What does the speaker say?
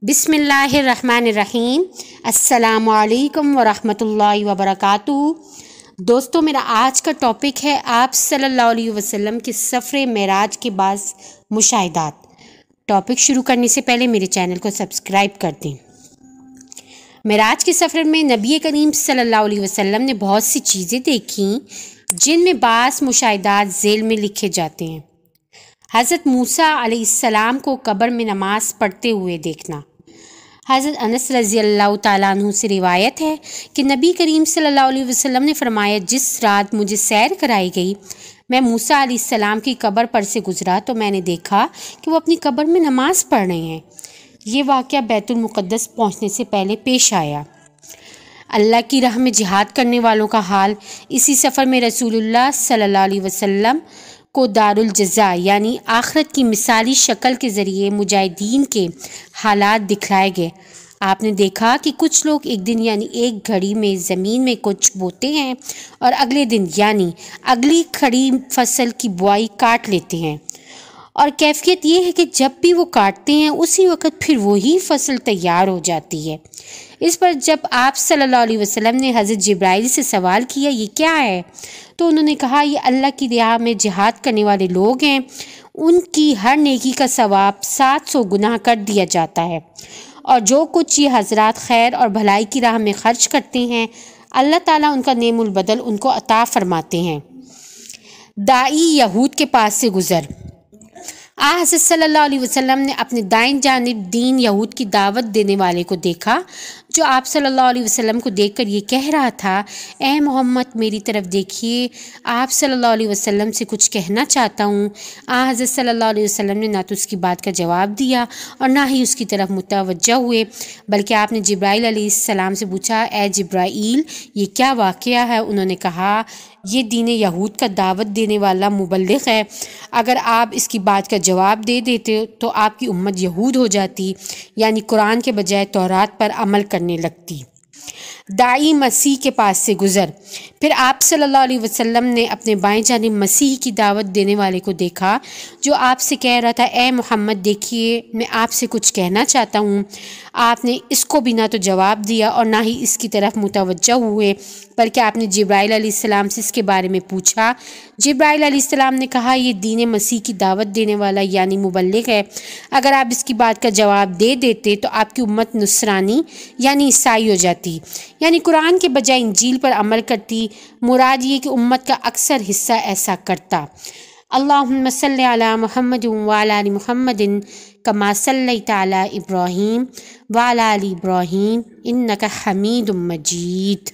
بسم اللہ الرحمن الرحیم۔ السلام علیکم ورحمۃ اللہ وبرکاتہ۔ دوستو، میرا آج کا ٹاپک ہے آپ صلی اللہ علیہ وسلم کے سفر معراج کے بعض مشاہدات۔ ٹاپک شروع کرنے سے پہلے میرے چینل کو سبسکرائب کر دیں۔ معراج کے سفر میں نبی کریم صلی اللہ علیہ وسلم نے بہت سی چیزیں دیکھیں جن میں بعض مشاہدات ذیل میں لکھے جاتے ہیں۔ حضرت موسیٰ علیہ السلام کو قبر میں نماز پڑھتے ہوئے دیکھنا۔ حضرت انس رضی اللہ تعالیٰ عنہ سے روایت ہے کہ نبی کریم صلی اللہ علیہ وسلم نے فرمایا، جس رات مجھے سیر کرائی گئی میں موسیٰ علیہ السلام کی قبر پر سے گزرا تو میں نے دیکھا کہ وہ اپنی قبر میں نماز پڑھ رہے ہیں۔ یہ واقعہ بیت المقدس پہنچنے سے پہلے پیش آیا۔ اللہ کی راہ میں جہاد کرنے والوں کا حال۔ اسی سفر میں رسول اللہ صلی اللہ علیہ وسلم کو دار الجزا یعنی آخرت کی مثالی شکل کے ذریعے مجاہدین کے حالات دکھلائے گئے۔ آپ نے دیکھا کہ کچھ لوگ ایک دن یعنی ایک گھڑی میں زمین میں کچھ بوتے ہیں اور اگلے دن یعنی اگلی کھڑی فصل کی بوائی کاٹ لیتے ہیں، اور کیفیت یہ ہے کہ جب بھی وہ کاٹتے ہیں اسی وقت پھر وہی فصل تیار ہو جاتی ہے۔ اس پر جب آپ صلی اللہ علیہ وسلم نے حضرت جبرائیل سے سوال کیا یہ کیا ہے، تو انہوں نے کہا یہ اللہ کی راہ میں جہاد کرنے والے لوگ ہیں، ان کی ہر نیکی کا ثواب 700 گنا کر دیا جاتا ہے، اور جو کچھ یہ حضرات خیر اور بھلائی کی راہ میں خرچ کرتے ہیں اللہ تعالیٰ ان کا نعم البدل ان کو عطا فرماتے ہیں۔ داعی یہود کے پاس سے گزر۔ حضرت صلی اللہ علیہ وسلم نے اپنے دائیں جانب دین یہود کی دعوت دینے والے کو دیکھا جو آپ صلی اللہ علیہ وسلم کو دیکھ کر یہ کہہ رہا تھا، اے محمد میری طرف دیکھیے، آپ صلی اللہ علیہ وسلم سے کچھ کہنا چاہتا ہوں۔ حضرت صلی اللہ علیہ وسلم نے نہ تو اس کی بات کا جواب دیا اور نہ ہی اس کی طرف متوجہ ہوئے، بلکہ آپ نے جبرائیل علیہ السلام سے پوچھا، اے جبرائیل یہ کیا واقعہ ہے؟ انہوں نے کہا یہ دین یہود کا دعوت دینے والا مبلغ ہے، اگر آپ اس کی بات کا جواب دے دیتے تو آپ کی امت یہود ہو جاتی، یعنی قرآن کے بجائے تورات پر عمل کرنے لگتی۔ داعی مسیح کے پاس سے گزر۔ پھر آپ صلی اللہ علیہ وسلم نے اپنے بائیں جانب مسیح کی دعوت دینے والے کو دیکھا جو آپ سے کہہ رہا تھا، اے محمد دیکھیے میں آپ سے کچھ کہنا چاہتا ہوں۔ آپ نے اس کو بھی نہ تو جواب دیا اور نہ ہی اس کی طرف متوجہ ہوئے، بلکہ آپ نے جبرائیل علیہ السلام سے اس کے بارے میں پوچھا۔ جبرائیل علیہ السلام نے کہا یہ دین مسیح کی دعوت دینے والا یعنی مبلغ ہے، اگر آپ اس کی بات کا جواب دے دیتے تو آپ کی امت نصرانی یعنی عیسائی ہو جاتی، یعنی قرآن کے بجائے انجیل پر عمل کرتی۔ مراد یہ کہ امت کا اکثر حصہ ایسا کرتا۔ اللہم صلی علی محمد وعلی آل محمد کما صلیت علی ابراہیم وعلی آل ابراہیم انک حمید مجید۔